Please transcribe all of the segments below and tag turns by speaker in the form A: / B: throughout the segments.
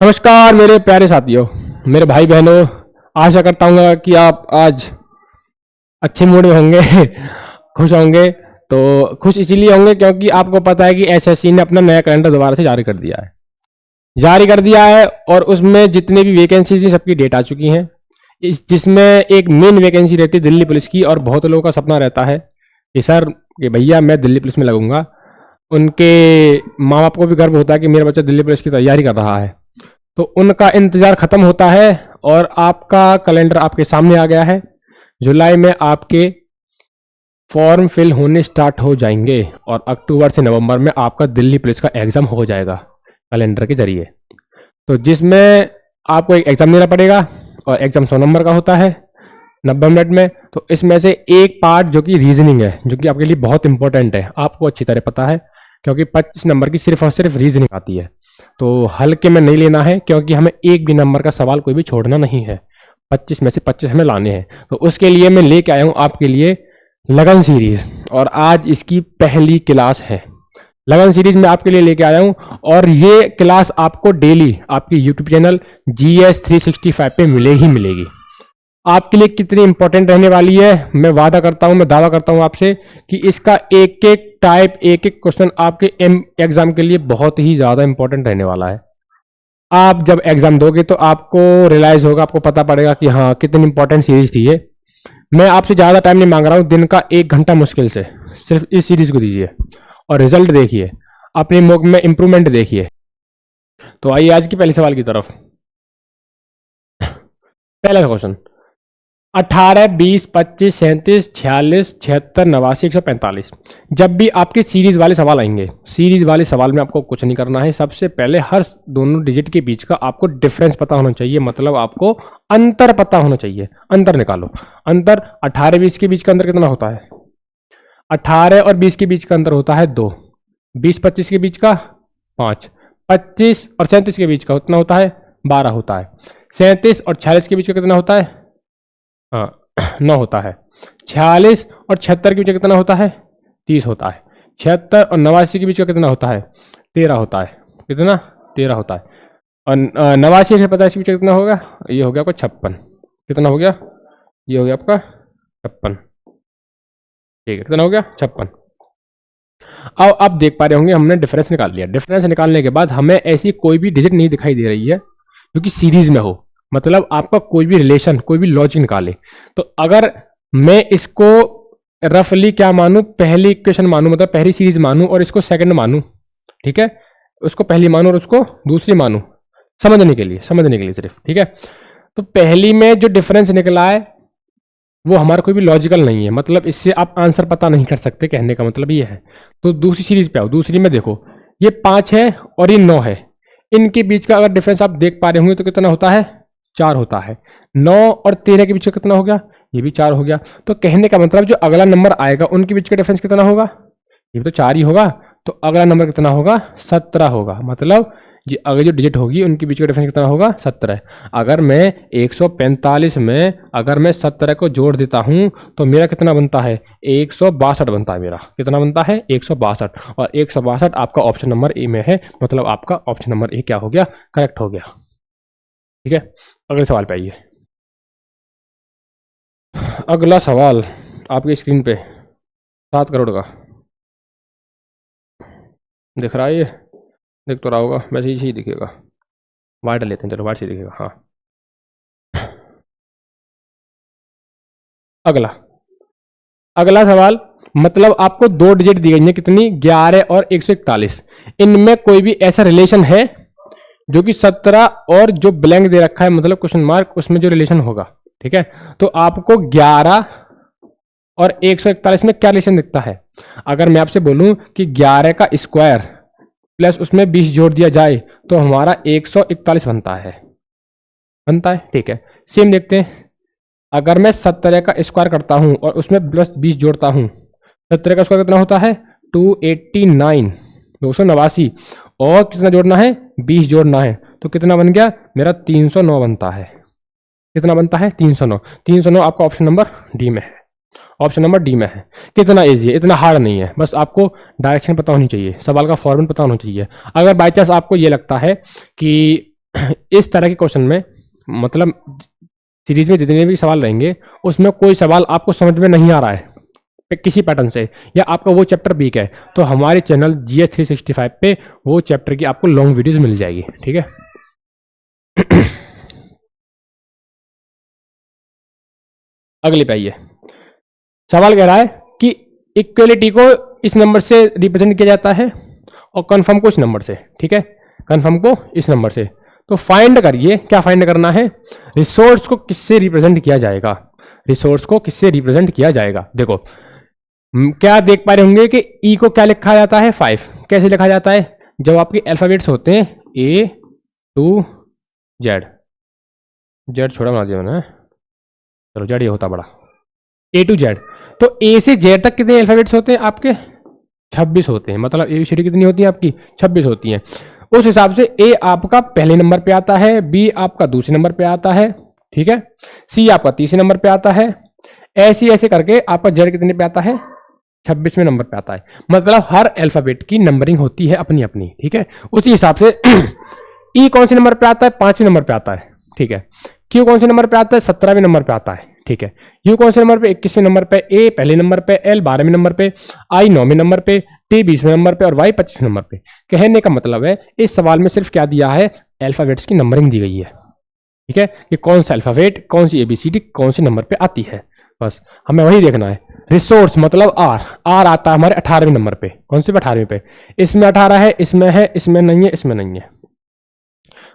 A: नमस्कार मेरे प्यारे साथियों, मेरे भाई बहनों। आशा करता हूँ कि आप आज अच्छे मूड में होंगे खुश होंगे। तो खुश इसीलिए होंगे क्योंकि आपको पता है कि एसएससी ने अपना नया कैलेंडर दोबारा से जारी कर दिया है और उसमें जितने भी वैकेंसीज हैं सबकी डेट आ चुकी हैं। जिसमें एक मेन वैकेंसी रहती है दिल्ली पुलिस की, और बहुत लोगों का सपना रहता है कि सर कि भैया मैं दिल्ली पुलिस में लगूंगा। उनके माँ बाप को भी गर्व होता है कि मेरा बच्चा दिल्ली पुलिस की तैयारी कर रहा है। तो उनका इंतजार खत्म होता है और आपका कैलेंडर आपके सामने आ गया है। जुलाई में आपके फॉर्म फिल होने स्टार्ट हो जाएंगे और अक्टूबर से नवंबर में आपका दिल्ली पुलिस का एग्जाम हो जाएगा कैलेंडर के जरिए। तो जिसमें आपको एक एग्जाम देना पड़ेगा और एग्जाम 100 नंबर का होता है 90 मिनट में। तो इसमें से एक पार्ट जो कि रीजनिंग है, जो कि आपके लिए बहुत इंपॉर्टेंट है, आपको अच्छी तरह पता है क्योंकि 25 नंबर की सिर्फ और सिर्फ रीजनिंग आती है। तो हल्के में नहीं लेना है क्योंकि हमें एक भी नंबर का सवाल कोई भी छोड़ना नहीं है। 25 में से 25 हमें लाने हैं। तो उसके लिए मैं लेके आया हूँ आपके लिए लगन सीरीज, और आज इसकी पहली क्लास है। लगन सीरीज में आपके लिए लेके आया हूँ और ये क्लास आपको डेली आपके यूट्यूब चैनल GS 365 पे मिलेगी। आपके लिए कितनी इंपॉर्टेंट रहने वाली है मैं वादा करता हूं, मैं दावा करता हूं आपसे कि इसका एक एक टाइप, एक एक क्वेश्चन आपके एग्जाम के लिए बहुत ही ज्यादा इंपॉर्टेंट रहने वाला है। आप जब एग्जाम दोगे तो आपको रियलाइज होगा, आपको पता पड़ेगा कि हाँ कितनी इंपॉर्टेंट सीरीज थी ये। मैं आपसे ज्यादा टाइम नहीं मांग रहा हूँ, दिन का 1 घंटा मुश्किल से सिर्फ इस सीरीज को दीजिए और रिजल्ट देखिए, अपने मुख में इंप्रूवमेंट देखिए। तो आइए आज की पहले सवाल की तरफ। पहला क्वेश्चन, 18, 20, 25, 37, 46, 76, 89, 145। जब भी आपके सीरीज वाले सवाल आएंगे, सीरीज वाले सवाल में आपको कुछ नहीं करना है। सबसे पहले हर दोनों डिजिट के बीच का आपको डिफरेंस पता होना चाहिए, मतलब आपको अंतर पता होना चाहिए। अंतर निकालो। अंतर 18, 20 के बीच का अंतर कितना होता है? 18 और 20 के बीच का अंतर होता है 2। 20, 25 के बीच का 5। 25 और 37 के बीच का कितना होता है? 12 होता है। 37 और 46 के बीच का कितना होता है? 9 होता है। 46 और 76 के बीच का कितना होता है? 30 होता है। 76 और 89 के बीच का कितना होता है? 13 होता है। कितना? 13 होता है। और 89 और 50 के बीच का कितना होगा? ये हो गया आपका 56। कितना हो गया? ये हो गया आपका 56। ठीक है, कितना हो गया? 56। अब आप देख पा रहे होंगे हमने डिफरेंस निकाल लिया। डिफरेंस निकालने के बाद हमें ऐसी कोई भी डिजिट नहीं दिखाई दे रही है जो कि सीरीज में हो, मतलब आपका कोई भी रिलेशन, कोई भी लॉजिक निकाले। तो अगर मैं इसको रफली क्या मानूं, पहली इक्वेशन मानूं, मतलब पहली सीरीज मानूं और इसको सेकंड मानूं, ठीक है, उसको पहली मानूं और उसको दूसरी मानूं, समझने के लिए सिर्फ, ठीक है। तो पहली में जो डिफरेंस निकला है वो हमारा कोई भी लॉजिकल नहीं है, मतलब इससे आप आंसर पता नहीं कर सकते, कहने का मतलब ये है। तो दूसरी सीरीज पे आओ। दूसरी में देखो, ये 5 है और ये 9 है। इनके बीच का अगर डिफरेंस आप देख पा रहे होंगे तो कितना होता है? 4 होता है। 9 और 13 के बीच का कितना हो गया? ये भी 4 हो गया। तो कहने का मतलब जो अगला नंबर आएगा उनके बीच का डिफरेंस कितना होगा? ये भी तो 4 ही होगा। तो अगला नंबर कितना होगा? 17 होगा। मतलब जी अगर जो डिजिट होगी उनके बीच का डिफरेंस कितना होगा? 17। अगर मैं 145 में अगर मैं 17 को जोड़ देता हूं तो मेरा कितना बनता है? 162 बनता है। मेरा कितना बनता है? 162। और 162 आपका ऑप्शन नंबर ए में है, मतलब आपका ऑप्शन नंबर ए क्या हो गया? करेक्ट हो गया। ठीक है, अगले सवाल पे आइए। अगला सवाल आपकी स्क्रीन पे 7 करोड़ का दिख रहा है। ये दिख तो रहा होगा, वैसे ही दिखेगा। वाइट लेते हैं, चलो वाइट से दिखेगा। हाँ, अगला सवाल, मतलब आपको 2 डिजिट दी गई है, कितनी? 11 और 141। इनमें कोई भी ऐसा रिलेशन है जो कि 17 और जो ब्लैंक दे रखा है, मतलब क्वेश्चन मार्क, उसमें जो रिलेशन होगा, ठीक है। तो आपको 11 और 141 में क्या रिलेशन दिखता है? अगर मैं आपसे बोलूं कि 11 का स्क्वायर प्लस उसमें 20 जोड़ दिया जाए तो हमारा 141 बनता है। ठीक है। सेम देखते हैं, अगर मैं 17 का स्क्वायर करता हूं और उसमें प्लस 20 जोड़ता हूं, 17 का स्क्वायर कितना होता है? 289, 289। और कितना जोड़ना है? 20 जोड़ना है। तो कितना बन गया? मेरा 309 बनता है। कितना बनता है? 309। 309 आपका ऑप्शन नंबर डी में है। ऑप्शन नंबर डी में है। कितना इजी है, इतना हार्ड नहीं है, बस आपको डायरेक्शन पता होनी चाहिए, सवाल का फॉर्मेट पता होना चाहिए। अगर बाई चांस आपको ये लगता है कि इस तरह के क्वेश्चन में, मतलब सीरीज में जितने भी सवाल रहेंगे उसमें कोई सवाल आपको समझ में नहीं आ रहा है किसी पैटर्न से, या आपका वो चैप्टर वीक है, तो हमारे चैनल GS 365 पे वो चैप्टर की आपको लॉन्ग वीडियोस मिल जाएगी। ठीक है। अगले पे आइए। सवाल कह रहा है कि इक्वलिटी को इस नंबर से रिप्रेजेंट किया जाता है और कन्फर्म को इस नंबर से। ठीक है, कन्फर्म को इस नंबर से। तो फाइंड करिए, क्या फाइंड करना है? रिसोर्स को किससे रिप्रेजेंट किया जाएगा, रिसोर्स को किससे रिप्रेजेंट किया जाएगा। देखो क्या देख पा रहे होंगे कि ई को क्या लिखा जाता है 5। कैसे लिखा जाता है? जब आपके अल्फाबेट्स होते हैं A to Z, जेड छोटा बना दिया मैंने, चलो जेड ये होता बड़ा, A to Z। तो A से Z तक कितने अल्फाबेट्स होते हैं आपके? 26 होते हैं। मतलब ABCD कितनी होती है आपकी? 26 होती हैं। उस हिसाब से A आपका पहले नंबर पे आता है, B आपका दूसरे नंबर पे आता है, ठीक है, C आपका तीसरे नंबर पे आता है, ऐसे ऐसे करके आपका Z कितने पे आता है? 26वें नंबर पे आता है। मतलब हर अल्फाबेट की नंबरिंग होती है अपनी अपनी। ठीक है, उसी हिसाब से E कौन से नंबर पे आता है? 5वें नंबर पे आता है। ठीक है, Q कौन से नंबर पे आता है? 17वें नंबर पे आता है। ठीक है, U कौन से नंबर पे? 21वें नंबर पे, A पहले नंबर पे, L 12वें नंबर पे, I 9वें नंबर पे, T 20वें नंबर पे और Y 25वें नंबर पे। कहने का मतलब है इस सवाल में सिर्फ क्या दिया है? अल्फाबेट्स की नंबरिंग दी गई है। ठीक है, कि कौन सा अल्फाबेट कौन सी ABCD कौन से नंबर पे आती है, बस हमें वही देखना है। रिसोर्स मतलब R आता है हमारे 18वें नंबर पे। कौन से पे? 18वें पे। इसमें 18 है, इसमें है, इसमें नहीं है, इसमें नहीं है।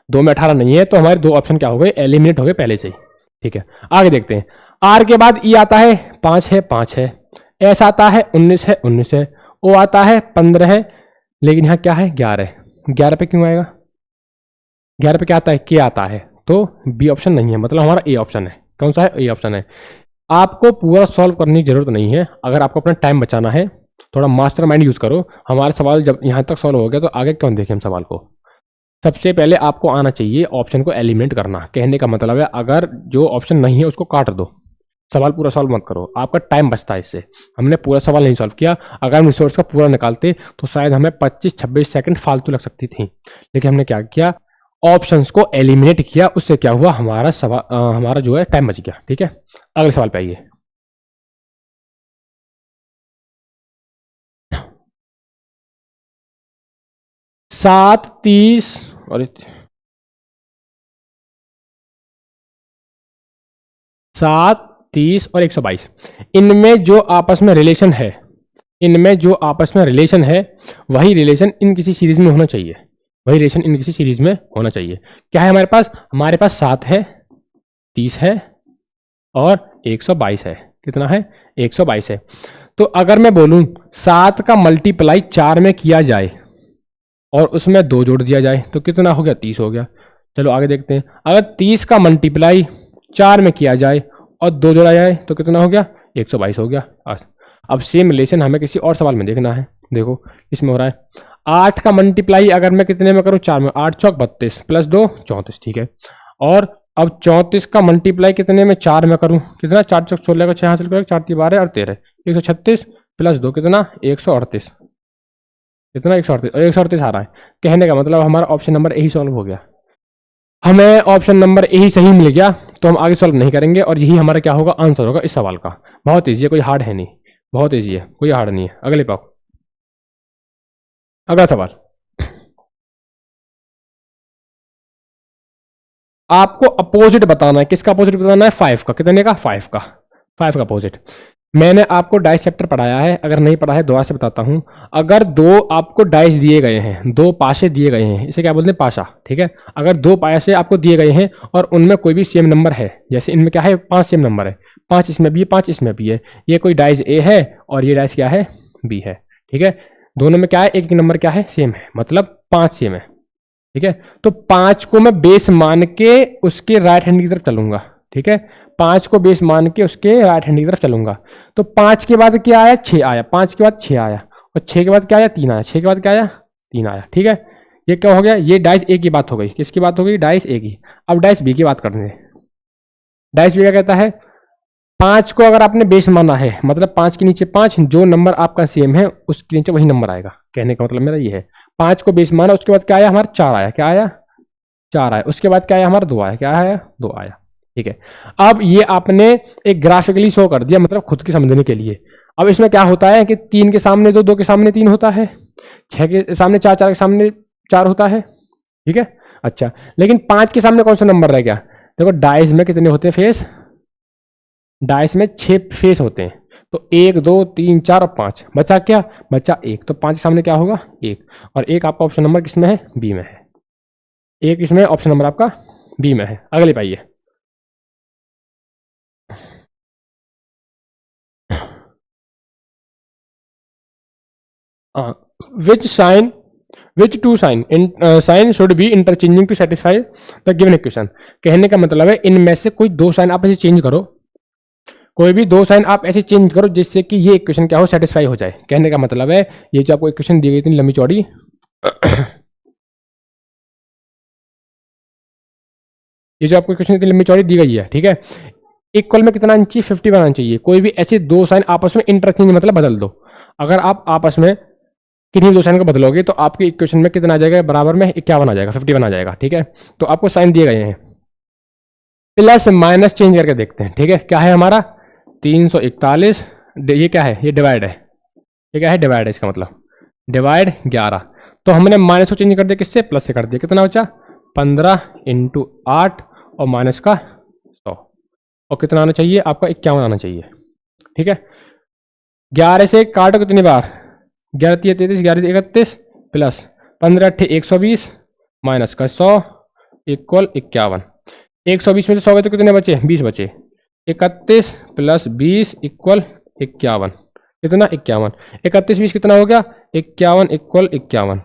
A: दो में 18 नहीं है, तो हमारे दो ऑप्शन क्या हो गए? एलिमिनेट हो गए पहले से ही। ठीक है, आगे देखते हैं। R के बाद E आता है 5 है, 5 है। S आता है 19 है, 19 है। O आता है 15 है, लेकिन यहाँ क्या है? 11 है। 11 पे क्यों आएगा? 11 पे क्या आता है? K आता है, तो B ऑप्शन नहीं है, मतलब हमारा A ऑप्शन है। कौन सा है? A ऑप्शन है। आपको पूरा सॉल्व करने की जरूरत नहीं है। अगर आपको अपना टाइम बचाना है, थोड़ा मास्टर माइंड यूज करो। हमारा सवाल जब यहाँ तक सॉल्व हो गया तो आगे क्यों देखें हम सवाल को। सबसे पहले आपको आना चाहिए ऑप्शन को एलिमिनेट करना। कहने का मतलब है अगर जो ऑप्शन नहीं है उसको काट दो, सवाल पूरा सॉल्व मत करो, आपका टाइम बचता है इससे। हमने पूरा सवाल नहीं सॉल्व किया। अगर हम रिसोर्स का पूरा निकालते तो शायद हमें 25-26 सेकंड फालतू लग सकती थी, लेकिन हमने क्या किया? ऑप्शंस को एलिमिनेट किया। उससे क्या हुआ? हमारा सवाल हमारा जो है टाइम बच गया। ठीक है, अगले सवाल पे आइए। सात 30 और 7, 30 और 122, इनमें जो आपस में रिलेशन है, इनमें जो आपस में रिलेशन है वही रिलेशन इन किसी सीरीज में होना चाहिए। वही रिलेशन इन किसी सीरीज में होना चाहिए। क्या है हमारे पास? हमारे पास 7 है, 30 है और 122 है। कितना है? 122 है। तो अगर मैं बोलूं 7 का मल्टीप्लाई 4 में किया जाए और उसमें 2 जोड़ दिया जाए तो कितना हो गया? 30 हो गया। चलो आगे देखते हैं। अगर 30 का मल्टीप्लाई 4 में किया जाए और 2 जोड़ा जाए तो कितना हो गया? 122 हो गया। अब सेम रिलेशन हमें किसी और सवाल में देखना है। देखो इसमें हो रहा है 8 का मल्टीप्लाई अगर मैं कितने में करूं? 4 में। 8 चौक 32 प्लस 2 34। ठीक है, और अब 34 का मल्टीप्लाई कितने में? 4 में करूं? कितना? 4 चौक 16 का 6 हासिल करें, 4 3 12 और 13, 136 प्लस 2 कितना? 138। कितना? 138 और 138 आ रहा है। कहने का मतलब हमारा ऑप्शन नंबर ए ही सॉल्व हो गया। हमें ऑप्शन नंबर ए ही सही मिल गया, तो हम आगे सॉल्व नहीं करेंगे और यही हमारा क्या होगा? आंसर होगा इस सवाल का। बहुत ईजी है, कोई हार्ड है नहीं, बहुत ईजी है, कोई हार्ड नहीं है। अगले पाओ, अगला सवाल। आपको अपोजिट बताना है। किसका अपोजिट बताना है? 5 का। कितने का? 5 का। 5 का अपोजिट। मैंने आपको डाइस चैप्टर पढ़ाया है, अगर नहीं पढ़ा है दोबारा से बताता हूं। अगर दो आपको डाइस दिए गए हैं, दो पाशे दिए गए हैं, इसे क्या बोलते हैं? पाशा। ठीक है, अगर दो पाशे आपको दिए गए हैं और उनमें कोई भी सेम नंबर है, जैसे इनमें क्या है? 5 सेम नंबर है, 5 इसमें भी है, 5 इसमें भी है। ये कोई डाइस ए है और ये डाइस क्या है? बी है। ठीक है, दोनों में क्या है? एक नंबर क्या है? सेम है, मतलब 5 सेम है। ठीक है, तो 5 को मैं बेस मान के उसके राइट हैंड की तरफ चलूंगा। ठीक है, 5 को बेस मान के उसके राइट हैंड की तरफ चलूंगा। तो 5 के बाद क्या आया? 6 आया। 5 के बाद 6 आया और 6 के बाद क्या आया? 3 आया। 6 के बाद क्या आया? 3 आया। ठीक है, ये क्या हो गया? ये डाइस ए की बात हो गई। किसकी बात हो गई? डाइस ए की। अब डाइस बी की बात करते हैं। डाइस बी क्या कहता है? 5 को अगर आपने बेस माना है, मतलब 5 के नीचे 5, जो नंबर आपका सेम है उसके नीचे वही नंबर आएगा। कहने का मतलब मेरा ये है, 5 को बेस माना, उसके बाद क्या आया? हमारा 4 आया। क्या आया? 4 आया, उसके बाद क्या आया हमारा 2 आया, क्या आया 2 आया। ठीक है, अब ये आपने एक ग्राफिकली शो कर दिया, मतलब खुद के समझने के लिए। अब इसमें क्या होता है कि 3 के सामने 2, 2 के सामने 3 होता है, 6 के सामने 4, 4 के सामने 4 होता है। ठीक है, अच्छा, लेकिन 5 के सामने कौन सा नंबर रह गया? देखो डाइस में कितने होते हैं फेस? डाइस में 6 फेस होते हैं, तो 1 2 3 4 और 5, बचा क्या? बचा 1, तो 5 के सामने क्या होगा? 1, और 1 आपका ऑप्शन नंबर किसमें है? बी में है। 1 इसमें ऑप्शन नंबर आपका बी में है। अगले पाइए, which sign which two sign should be interchanging to satisfy the given equation. कहने का मतलब है इनमें से कोई 2 साइन आप ऐसे चेंज करो, कोई भी 2 साइन आप ऐसे चेंज करो जिससे कि ये इक्वेशन क्या हो? सेटिस्फाई हो जाए। कहने का मतलब है ये जो आपको इक्वेशन दी गई थी लंबी चौड़ी, ये जो आपको इक्वेशन इतनी लंबी चौड़ी दी गई है, ठीक है, इक्वल में कितना आना चाहिए? 50 बनाना चाहिए। कोई भी ऐसे 2 साइन आपस में इंटरचेंज मतलब बदल दो। अगर आप आपस में किन्हीं 2 साइन को बदलोगे तो आपकी इक्वेशन में कितना आ जाएगा? बराबर में 51 आ जाएगा, 50 बना जाएगा। ठीक है, तो आपको साइन दिए गए हैं, प्लस माइनस चेंज करके देखते हैं। ठीक है, क्या है हमारा? 341, ये क्या है? ये डिवाइड है, ये क्या है? डिवाइड है, इसका मतलब डिवाइड 11। तो हमने माइनस को चेंज कर दिया, किससे? प्लस से कर दिया। कितना बचा? 15 × 8 और माइनस का 100, और कितना आना चाहिए आपका? 51 आना चाहिए। ठीक है, 11 से काटो कितनी बार? 11 × 33, 11 × 31, प्लस 15 × 120 माइनस का 100 इक्वल 51। 120 में से 100 गए तो कितने बचे? 20 बचे। 31 प्लस 20 इक्वल 51। कितना? 51। 31 20 कितना हो गया? 51 इक्वल 51।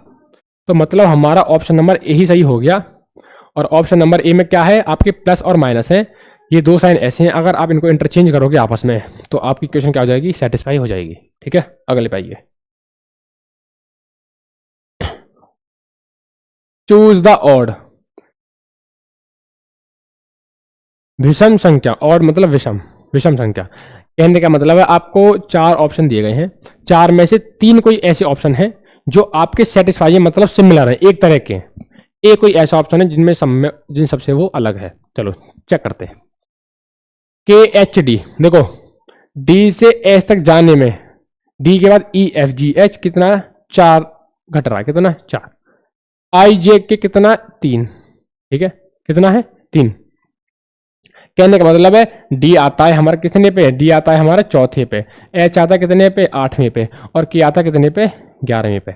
A: तो मतलब हमारा ऑप्शन नंबर ए ही सही हो गया। और ऑप्शन नंबर ए में क्या है? आपके प्लस और माइनस है, ये 2 साइन ऐसे हैं, अगर आप इनको इंटरचेंज करोगे आपस में तो आपकी इक्वेशन क्या हो जाएगी? सेटिस्फाई हो जाएगी। ठीक है, अगले पे आइए, चूज द ऑड विषम संख्या। ऑड मतलब विषम, विषम संख्या। कहने का मतलब है आपको 4 ऑप्शन दिए गए हैं, 4 में से 3 कोई ऐसे ऑप्शन हैं जो आपके सेटिस्फाई है, मतलब सिमिलर है, एक तरह के। एक कोई ऐसा ऑप्शन है जिन सबसे वो अलग है। चलो चेक करते हैं। के एच डी, देखो डी से एच तक जाने में डी के बाद ई एफ जी एच कितना? 4 घट रहा है, कितना? 4। आई जे के कितना? 3। ठीक है, कितना है? 3। कहने का मतलब है डी आता है हमारा कितने पे? डी आता है हमारा चौथे पे, एच आता है कितने पे? 8वें पे, और के आता है कितने पे? 11वें पे।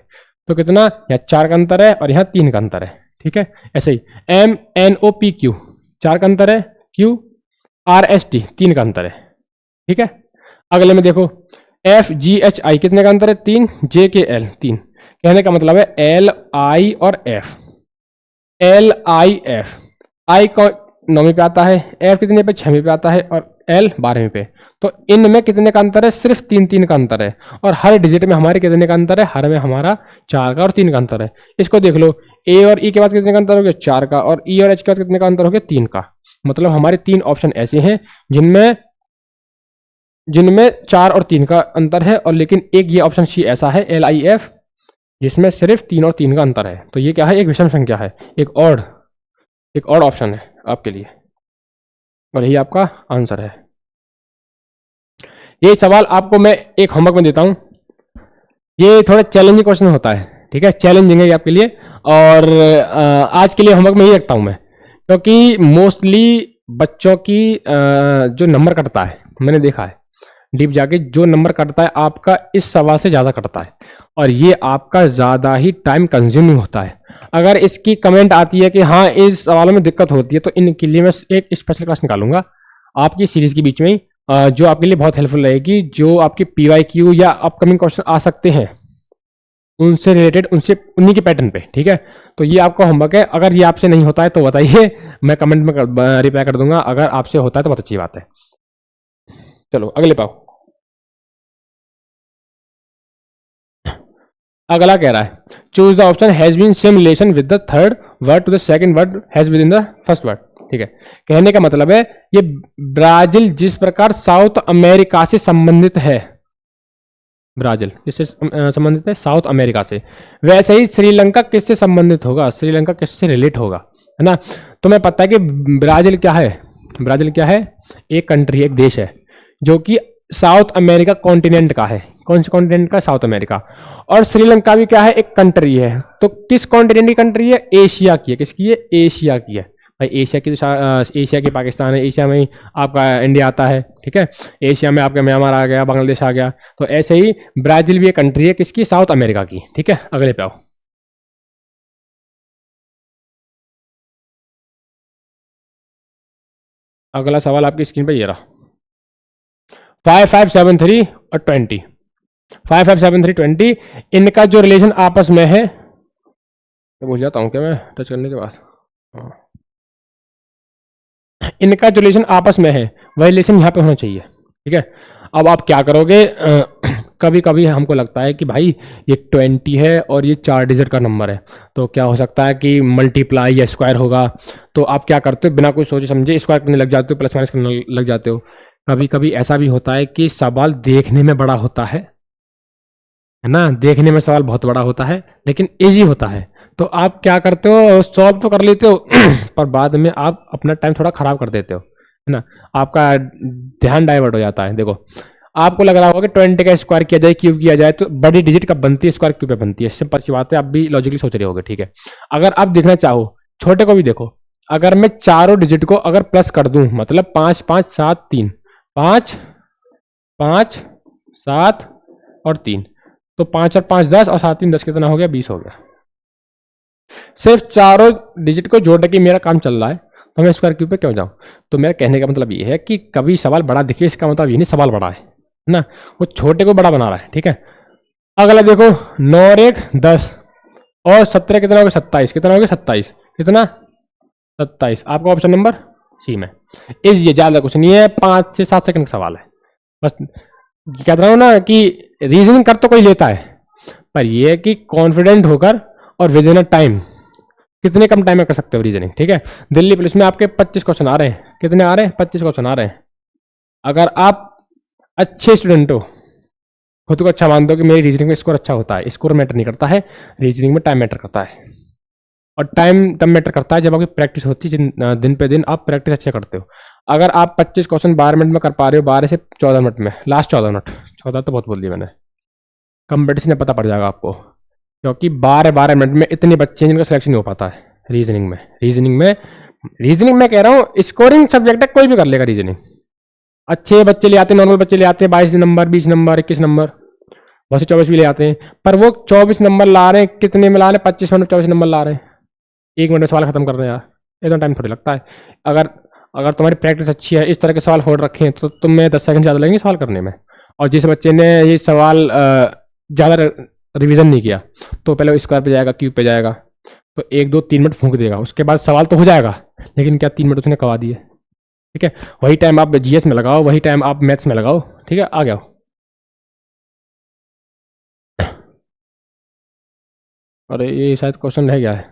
A: तो कितना? यहाँ 4 का अंतर है और यहाँ 3 का अंतर है। ठीक है, ऐसे ही M N O P Q 4 का अंतर है, क्यू आर एस टी 3 का अंतर है। ठीक है, अगले में देखो एफ जी एच आई कितने का अंतर है? 3। जे के एल 3। कहने का मतलब है एल आई और एफ, एल आई एफ, आई को 9वीं पे आता है, एफ कितने पे? 6वीं पे आता है, और एल 12वीं पे। तो इनमें कितने का अंतर है? सिर्फ 3 का अंतर है। और हर डिजिट में हमारे कितने का अंतर है? हर में हमारा 4 का और 3 का अंतर है। इसको देख लो, ए और ई के बाद कितने का अंतर हो गया? 4 का, और ई और एच के बाद कितने का अंतर हो गया? 3 का। मतलब हमारे 3 ऑप्शन ऐसे हैं जिनमें जिनमें 4 और 3 का अंतर है, और लेकिन एक ये ऑप्शन सी ऐसा है एल आई एफ जिसमें सिर्फ 3 और 3 का अंतर है। तो ये क्या है? एक विषम संख्या है, एक ऑड ऑप्शन है आपके लिए, और यही आपका आंसर है। ये सवाल आपको मैं एक होमवर्क में देता हूं, ये थोड़ा चैलेंजिंग क्वेश्चन होता है। ठीक है, चैलेंजिंग है आपके लिए, और आज के लिए होमवर्क में ही रखता हूं मैं, क्योंकि मोस्टली बच्चों की जो नंबर कटता है, मैंने देखा है डीप जाके, जो नंबर कटता है आपका इस सवाल से ज़्यादा कटता है, और ये आपका ज़्यादा ही टाइम कंज्यूमिंग होता है। अगर इसकी कमेंट आती है कि हाँ इस सवालों में दिक्कत होती है, तो इनके लिए मैं एक स्पेशल क्लास निकालूंगा आपकी सीरीज के बीच में ही, जो आपके लिए बहुत हेल्पफुल रहेगी। जो आपके PYQ या अपकमिंग क्वेश्चन आ सकते हैं उनसे रिलेटेड, उन्हीं के पैटर्न पे। ठीक है, तो ये आपका होमवर्क है। अगर ये आपसे नहीं होता है तो बताइए, मैं कमेंट में रिप्लाई कर दूंगा। अगर आपसे होता है तो बहुत अच्छी बात है। चलो अगले पाओ। अगला कह रहा है choose the option has been same relation with the third word to the second word has with in the first word. ठीक है, कहने का मतलब है ये ब्राजील जिस प्रकार साउथ अमेरिका से संबंधित है, ब्राजील किससे संबंधित है? साउथ अमेरिका से, वैसे ही श्रीलंका किससे संबंधित होगा? श्रीलंका किससे रिलेट होगा? है ना। तुम्हें पता है कि ब्राजील क्या है, ब्राजील क्या है, एक कंट्री, एक देश है जो कि साउथ अमेरिका कॉन्टिनेंट का है। कौन से कॉन्टिनेंट का, साउथ अमेरिका। और श्रीलंका भी क्या है, एक कंट्री है। तो किस कॉन्टिनेंट की कंट्री है, एशिया की है। किसकी है, एशिया की है भाई। एशिया की एशिया की पाकिस्तान है, एशिया में ही आपका इंडिया आता है, ठीक है। एशिया में आपका म्यांमार आ गया, बांग्लादेश आ गया। तो ऐसे ही ब्राजील भी एक कंट्री है, किसकी, साउथ अमेरिका की, ठीक है। अगले पे आओ। अगला सवाल आपकी स्क्रीन पे ये रहा, 5573 और 20, 5573 20, इनका जो रिलेशन आपस में है, तो भूल जाता हूँ क्या मैं टच करने के बाद। हाँ। इनका जो रिलेशन आपस में है वह रिलेशन यहाँ पे होना चाहिए, ठीक है। अब आप क्या करोगे, कभी कभी हमको लगता है कि भाई ये 20 है और ये 4 डिजिट का नंबर है, तो क्या हो सकता है कि मल्टीप्लाई या स्क्वायर होगा। तो आप क्या करते हो, बिना कुछ सोचे समझे स्क्वायर करने लग जाते हो, प्लस माइनस करने लग जाते हो। कभी कभी ऐसा भी होता है कि सवाल देखने में बड़ा होता है ना, देखने में सवाल बहुत बड़ा होता है लेकिन इजी होता है। तो आप क्या करते हो, सॉल्व तो कर लेते हो पर बाद में आप अपना टाइम थोड़ा खराब कर देते हो, है ना। आपका ध्यान डाइवर्ट हो जाता है। देखो, आपको लग रहा होगा कि 20 का स्क्वायर किया जाए, क्यूब किया जाए, तो बड़ी डिजिट कब बनती है, स्क्वायर क्यूब पे बनती है। सिंपल सी बात है, आप भी लॉजिकली सोच रहे होगे, ठीक है। अगर आप देखना चाहो, छोटे को भी देखो, अगर मैं चारों डिजिट को अगर प्लस कर दूं, मतलब 5 5 7 3, 5 5 7 और 3, तो 5 और 5 10 और 7 3 10, कितना हो गया, 20 हो गया। सिर्फ चारों डिजिट को जोड़ने की मेरा काम चल रहा है, तो मैं स्क्वायर क्यूब पे क्यों जाऊं। तो मेरा कहने का मतलब ये है कि कभी सवाल बड़ा दिखे, इसका मतलब ये नहीं सवाल बड़ा है ना, वो छोटे को बड़ा बना रहा है, ठीक है। अगला देखो, 9 और 1 10 और 17 कितना हो गया, 27, कितना हो गया, 27, कितना, 27। आपका ऑप्शन नंबर सी में। इज ये ज्यादा कुछ नहीं है, 5 से 7 सेकंड का सवाल है बस। कह रहा हूं ना कि रीजनिंग कर तो कोई लेता है, पर यह है कि कॉन्फिडेंट होकर और विद इन अ टाइम, कितने कम टाइम में कर सकते हो रीजनिंग, ठीक है। दिल्ली पुलिस में आपके 25 क्वेश्चन आ रहे हैं, कितने आ रहे हैं, 25 क्वेश्चन आ रहे हैं। अगर आप अच्छे स्टूडेंट हो, खुद को अच्छा मानते हो कि मेरी रीजनिंग में स्कोर अच्छा होता है, स्कोर मैटर नहीं करता है, रीजनिंग में टाइम मैटर करता है। और टाइम तब मैटर करता है जब आपकी प्रैक्टिस होती है, दिन पे दिन आप प्रैक्टिस अच्छे करते हो। अगर आप 25 क्वेश्चन 12 मिनट में कर पा रहे हो, 12 से 14 मिनट में, लास्ट 14 मिनट, 14 तो बहुत बोल दिया मैंने, कंपटीशन में पता पड़ जाएगा आपको, क्योंकि 12 मिनट में इतने बच्चे जिनका सिलेक्शन नहीं हो पाता है रीजनिंग में। रीजनिंग में कह रहा हूँ, स्कोरिंग सब्जेक्ट है, कोई भी कर लेगा रीजनिंग। अच्छे बच्चे ले आते हैं, नॉर्मल बच्चे ले आते हैं 22 नंबर, 20 नंबर, 21 नंबर, बहुत से 24 भी ले आते हैं। पर वो 24 नंबर ला रहे हैं, कितने में ला रहे हैं, 25 मिनट 24 नंबर ला रहे हैं। 1 मिनट में सवाल खत्म कर रहे हैं यार, इतना टाइम थोड़ी लगता है। अगर अगर तुम्हारी प्रैक्टिस अच्छी है, इस तरह के सवाल होल्ड रखे हैं, तो तुम्हें 10 सेकंड ज़्यादा लगेंगे सवाल करने में। और जिस बच्चे ने ये सवाल ज़्यादा रिवीजन नहीं किया, तो पहले स्क्वायर पे जाएगा, क्यूब पे जाएगा, तो 1 2 3 मिनट फूंक देगा, उसके बाद सवाल तो हो जाएगा, लेकिन क्या 3 मिनट उसने कवा दिए, ठीक है। वही टाइम आप जीएस में लगाओ, वही टाइम आप मैथ्स में लगाओ, ठीक है। आ गया। अरे ये शायद क्वेश्चन रह गया है,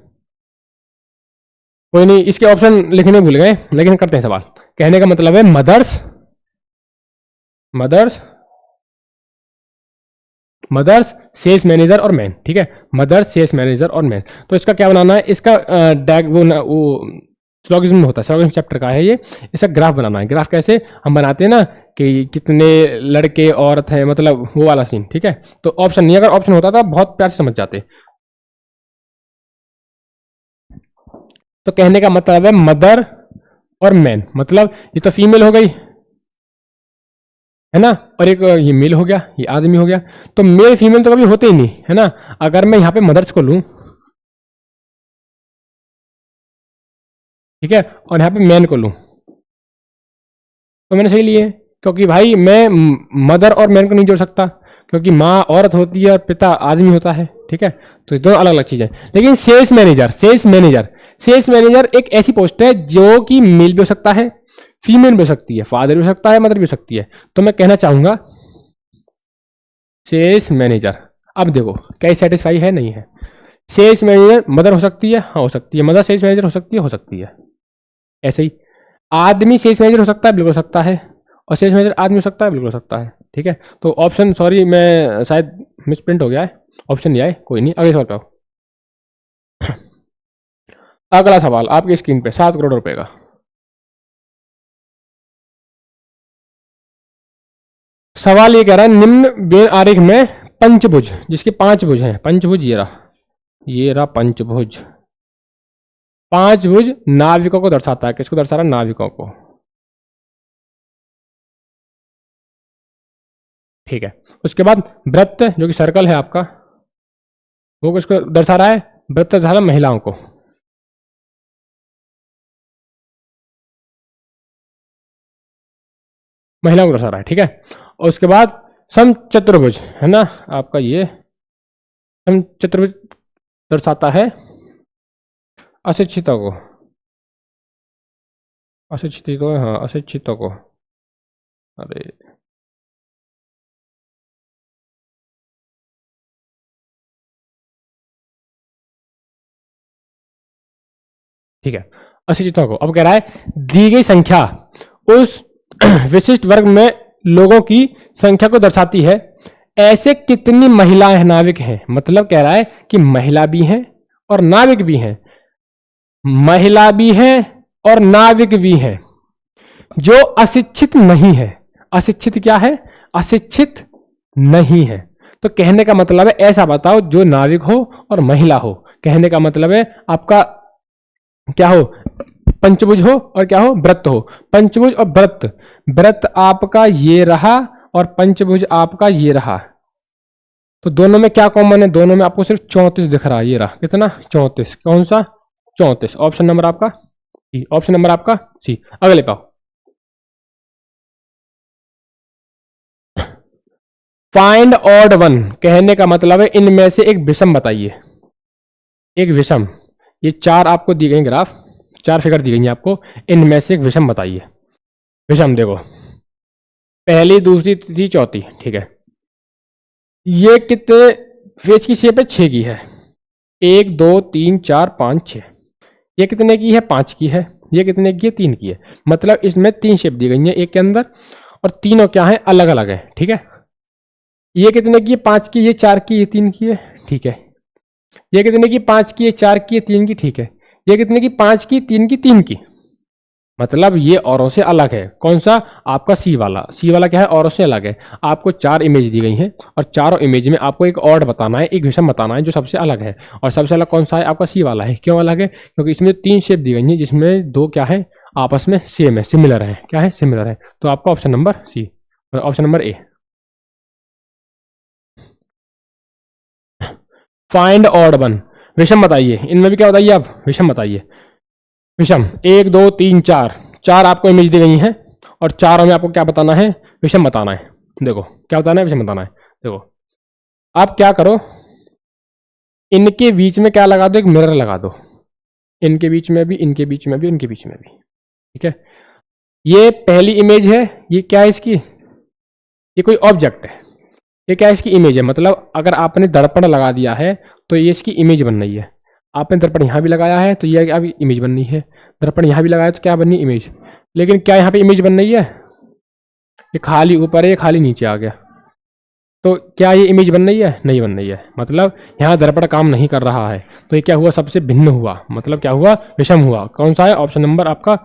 A: कोई नहीं, इसके ऑप्शन लिखने भूल गए, लेकिन करते हैं सवाल। कहने का मतलब है mothers mothers mothers sales manager और मैन, ठीक है। मदर्स सेल्स मैनेजर और मैन, तो इसका क्या बनाना है, इसका वो स्लोगिज्म होता है, स्लोगिज्म चैप्टर का है ये। इसका ग्राफ बनाना है। ग्राफ कैसे हम बनाते हैं ना, कि कितने लड़के औरत हैं, मतलब वो वाला सीन, ठीक है। तो ऑप्शन नहीं, अगर ऑप्शन होता तो बहुत प्यार से समझ जाते। तो कहने का मतलब है मदर और मैन, मतलब ये तो फीमेल हो गई, है ना, और एक ये मेल हो गया, ये आदमी हो गया। तो मेल फीमेल तो कभी होते ही नहीं, है ना। अगर मैं यहाँ पे मदर्स को लूँ, ठीक है, और यहाँ पे मैन को लूँ, तो मैंने सही लिए, क्योंकि भाई मैं मदर और मैन को नहीं जोड़ सकता, क्योंकि माँ औरत होती है और पिता आदमी होता है, ठीक है। तो ये दोनों अलग अलग चीज़ें। लेकिन सेल्स मैनेजर एक ऐसी पोस्ट है जो कि मेल भी हो सकता है, फीमेल भी हो सकती है, फादर भी हो सकता है, मदर भी हो सकती है। तो मैं कहना चाहूंगा सेल्स मैनेजर। अब देखो क्या सेटिस्फाई है, नहीं है। सेल्स मैनेजर मदर हो सकती है, हाँ हो सकती है, मदर सेल्स मैनेजर हो सकती है। ऐसे ही आदमी सेल्स मैनेजर हो सकता है, बिल्कुल हो सकता है, और सेल्स मैनेजर आदमी हो सकता है, बिल्कुल हो सकता है, ठीक है। तो ऑप्शन, सॉरी मैं शायद मिसप्रिंट हो गया है, ऑप्शन नहीं आए, कोई नहीं, अगले सवाल पे आओ। अगला सवाल आपकी स्क्रीन पे 7 करोड़ रुपए का। सवाल ये कह रहा है निम्न आरेख में पंचभुज जिसके 5 भुज हैं, पंचभुज ये रहा पंचभुज। 5 भुज नाविकों को दर्शाता है। किसको दर्शा रहा है? नाविकों को। ठीक है। उसके बाद वृत्त जो कि सर्कल है आपका, वो किसको दर्शा रहा है? वृत्त दर्शा रहा है महिलाओं को। महिलाओं को दर्शा रहा है। ठीक है। और उसके बाद समचतुर्भुज है ना आपका, ये समचतुर्भुज दर्शाता है अशिक्षितों को, अशिक्षित को, हाँ अशिक्षितों को। अरे ठीक है, अशिक्षितों को। अब कह रहा है दी गई संख्या उस विशिष्ट वर्ग में लोगों की संख्या को दर्शाती है। ऐसे कितनी महिलाएं नाविक हैं? मतलब कह रहा है कि महिला भी हैं और नाविक भी हैं, महिला भी हैं और नाविक भी हैं जो अशिक्षित नहीं है। अशिक्षित क्या है? अशिक्षित नहीं है। तो कहने का मतलब है ऐसा बताओ जो नाविक हो और महिला हो। कहने का मतलब है आपका क्या हो? पंचभुज हो और क्या हो? व्रत हो। पंचभुज और व्रत, व्रत आपका ये रहा और पंचभुज आपका ये रहा। तो दोनों में क्या कॉमन है? दोनों में आपको सिर्फ 34 दिख रहा है। ये रहा कितना? 34। कौन सा? 34। ऑप्शन नंबर आपका सी। ऑप्शन नंबर आपका सी। अगले पाओ। फाइंड ऑड वन कहने का मतलब है इनमें से एक विषम बताइए। एक विषम, ये 4 आपको दी गई ग्राफ, 4 फिगर दी गई है आपको, इनमें से एक विषम बताइए। विषम देखो, पहली, दूसरी, तीसरी, चौथी। ठीक है। ये कितने फेज की शेप है? 6 की है। 1 2 3 4 5 6। ये कितने की है? 5 की है। ये कितने की है? 3 की है। मतलब इसमें 3 शेप दी गई है एक के अंदर, और तीनों क्या है? अलग अलग है। ठीक है। ये कितने की है? 5 की। ये 4 की, ये 3 की है। ठीक है। ये कितने की? 5 की, ये 4 की, ये 3 की। ठीक है। ये कितने की? 5 की, 3 की, 3 की। मतलब ये औरों से अलग है। कौन सा? आपका सी वाला। सी वाला क्या है? औरों से अलग है। आपको 4 इमेज दी गई हैं और चारों इमेज में आपको एक ऑड बताना है, एक विषम बताना है जो सबसे अलग है। और सबसे अलग कौन सा है? आपका सी वाला है। क्यों अलग है? क्योंकि इसमें 3 शेप दी गई हैं जिसमें 2 क्या है? आपस में सेम है, सिमिलर है। क्या है? सिमिलर है। तो आपका option number C, option number A. Find odd one, विषम बताइए। इनमें भी क्या बताइए आप? विषम बताइए। विषम 1 2 3 4, 4 आपको इमेज दी गई हैं और चारों में आपको क्या बताना है? विषम बताना है। देखो क्या बताना है? विषम बताना है। देखो आप क्या करो, इनके बीच में क्या लगा दो? एक मिरर लगा दो। इनके बीच में भी, इनके बीच में भी, इनके बीच में भी। ठीक है। ये पहली इमेज है। ये क्या है इसकी? ये कोई ऑब्जेक्ट है। ये क्या है? इसकी इमेज है। मतलब अगर आपने दर्पण लगा दिया है तो ये इसकी इमेज बन रही है। आपने दर्पण यहाँ भी लगाया है तो ये क्या इमेज बन रही है। दर्पण यहाँ भी लगाया तो क्या बनी? इमेज। लेकिन क्या यहाँ पे इमेज बन रही है? ये खाली ऊपर है, ये खाली नीचे आ गया। तो क्या ये इमेज बन रही है? नहीं बन रही है। मतलब यहाँ दर्पण काम नहीं कर रहा है। तो ये क्या हुआ? सबसे भिन्न हुआ। मतलब क्या हुआ? विषम हुआ। कौन सा है? ऑप्शन नंबर आपका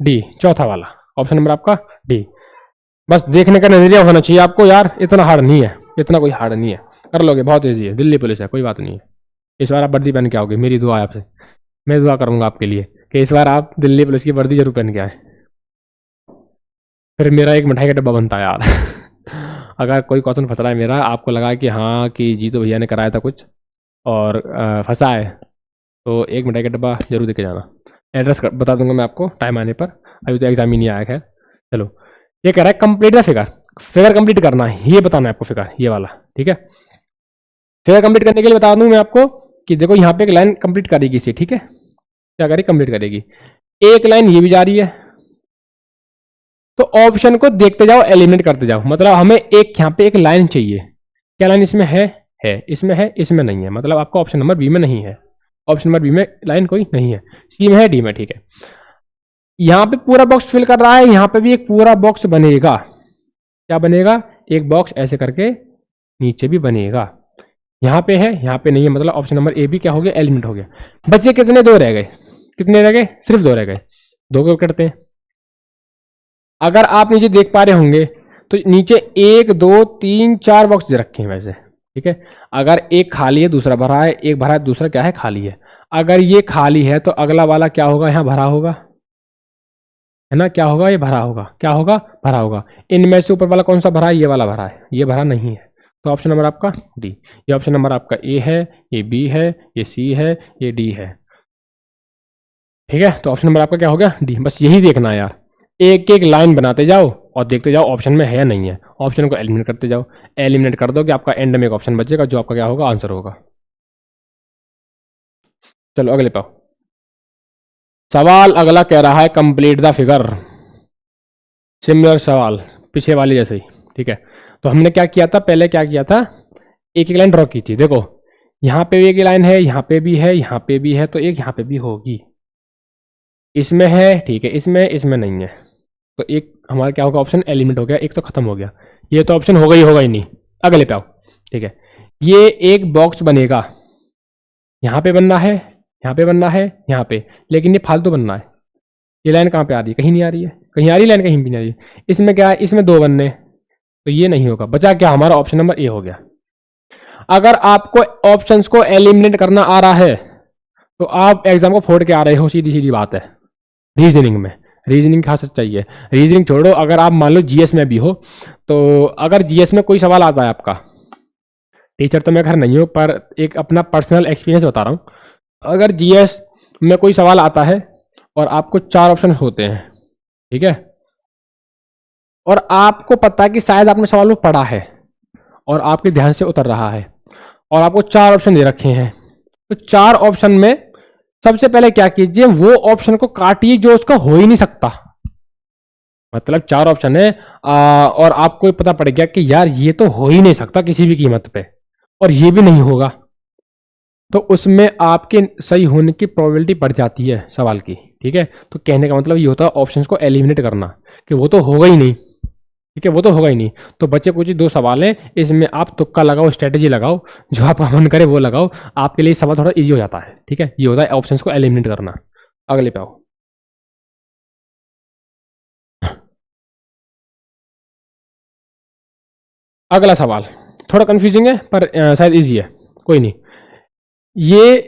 A: डी, चौथा वाला। ऑप्शन नंबर आपका डी। बस देखने का नजरिया होना चाहिए आपको यार, इतना हार्ड नहीं है, इतना कोई हार्ड नहीं है, कर लोगे, बहुत ईजी है। दिल्ली पुलिस है, कोई बात नहीं है। इस बार आप वर्दी पहन के आओगे, मेरी दुआ है आपसे। मैं दुआ करूंगा आपके लिए कि इस बार आप दिल्ली पुलिस की वर्दी जरूर पहन के आए। फिर मेरा एक मिठाई का डब्बा बनता है यार। अगर कोई क्वेश्चन फंस रहा है मेरा, आपको लगा कि हाँ कि जी तो भैया ने कराया था कुछ और फंसा है, तो एक मिठाई का डब्बा जरूर देके जाना। एड्रेस बता दूंगा मैं आपको टाइम आने पर। अभी तो एग्जाम ही नहीं आया। खैर चलो, ये कह रहा है complete the figure. Figure complete करना है, ये बताना है आपको फिगर, ये वाला। ठीक है। फिगर कंप्लीट करने के लिए बता दूं मैं आपको कि देखो यहाँ पे एक लाइन कंप्लीट करेगी इसे। ठीक है। क्या करेगी? कंप्लीट करेगी। एक लाइन ये भी जा रही है, तो ऑप्शन को देखते जाओ, एलिमिनेट करते जाओ। मतलब हमें एक यहाँ पे एक लाइन चाहिए। क्या लाइन इसमें है? इसमें है, इसमें नहीं है। मतलब आपका ऑप्शन नंबर बी में नहीं है। ऑप्शन नंबर बी में लाइन कोई नहीं है। सी में है, डी में। ठीक है। यहाँ पे पूरा बॉक्स फिल कर रहा है, यहाँ पे भी एक पूरा बॉक्स बनेगा। क्या बनेगा? एक बॉक्स ऐसे करके नीचे भी बनेगा। यहाँ पे है, यहाँ पे नहीं है। मतलब ऑप्शन नंबर ए भी क्या हो गया? एलिमिनेट हो गया। बचे कितने? 2 रह गए। कितने रह गए? सिर्फ 2 रह गए। 2 को करते हैं। अगर आप नीचे देख पा रहे होंगे तो नीचे 1 2 3 4 बॉक्स दे रखे हैं वैसे, ठीक है। अगर एक खाली है दूसरा भरा है, एक भरा है दूसरा क्या है? खाली है। अगर ये खाली है तो अगला वाला क्या होगा? यहाँ भरा होगा, है ना? क्या होगा? ये भरा होगा। क्या होगा? भरा होगा। इनमें से ऊपर वाला कौन सा भरा है? ये वाला भरा है, ये भरा नहीं है। तो ऑप्शन नंबर आपका डी। ये ऑप्शन नंबर आपका ए है, ये बी है, ये सी है, ये डी है, ठीक है। तो ऑप्शन नंबर आपका क्या हो गया? डी। बस यही देखना है यार, एक एक लाइन बनाते जाओ और देखते जाओ ऑप्शन में है या नहीं है। ऑप्शन को एलिमिनेट करते जाओ, एलिमिनेट कर दो कि आपका एंड में एक ऑप्शन बचेगा जो आपका क्या होगा? आंसर होगा। चलो अगले पाओ। सवाल अगला कह रहा है कंप्लीट द फिगर। सिमिलर सवाल पीछे वाले जैसे ही, ठीक है। तो हमने क्या किया था? पहले क्या किया था? एक एक लाइन ड्रॉ की थी। देखो यहाँ पे भी एक लाइन है, यहाँ पे भी है, यहाँ पे भी है, तो एक यहाँ पे भी होगी। इसमें है, ठीक है, इसमें नहीं है। तो एक हमारा क्या होगा? ऑप्शन एलिमिनेट हो गया, एक तो खत्म हो गया। ये तो ऑप्शन होगा ही नहीं। अगले पे आओ, ठीक है। ये एक बॉक्स बनेगा, यहाँ पे बनना है, यहाँ पे बनना है, यहाँ पे, लेकिन ये फालतू बनना है। ये लाइन कहाँ पे आ रही है? कहीं नहीं आ रही है। कहीं आ रही लाइन? कहीं भी नहीं आ रही है। इसमें क्या है? इसमें 2 बनने, तो ये नहीं होगा। बचा क्या? हमारा ऑप्शन नंबर ए हो गया। अगर आपको ऑप्शंस को एलिमिनेट करना आ रहा है तो आप एग्जाम को फोड़ के आ रहे हो, सीधी सीधी बात है। रीजनिंग में, रीजनिंग खास चाहिए। रीजनिंग छोड़ो, अगर आप मान लो जीएस में भी हो, तो अगर जीएस में कोई सवाल आता है आपका, टीचर तो मैं घर नहीं हूँ पर एक अपना पर्सनल एक्सपीरियंस बता रहा हूँ। अगर जीएस में कोई सवाल आता है और आपको 4 ऑप्शन होते हैं, ठीक है, और आपको पता है कि शायद आपने सवाल वो पढ़ा है और आपके ध्यान से उतर रहा है, और आपको 4 ऑप्शन दे रखे हैं, तो 4 ऑप्शन में सबसे पहले क्या कीजिए? वो ऑप्शन को काटिए जो उसका हो ही नहीं सकता। मतलब 4 ऑप्शन है और आपको पता पड़ गया कि यार ये तो हो ही नहीं सकता किसी भी कीमत पे, और ये भी नहीं होगा, तो उसमें आपके सही होने की प्रोबेबिलिटी बढ़ जाती है सवाल की, ठीक है। तो कहने का मतलब ये होता है ऑप्शंस को एलिमिनेट करना, कि वो तो होगा ही नहीं, ठीक है, वो तो होगा ही नहीं। तो बच्चे कुछ 2 सवाल हैं, इसमें आप तुक्का लगाओ, स्ट्रेटेजी लगाओ, जो आपका मन करे वो लगाओ, आपके लिए सवाल थोड़ा इजी हो जाता है, ठीक है। ये होता है ऑप्शंस को एलिमिनेट करना। अगले पे आओ। अगला सवाल थोड़ा कंफ्यूजिंग है पर शायद इजी है, कोई नहीं। ये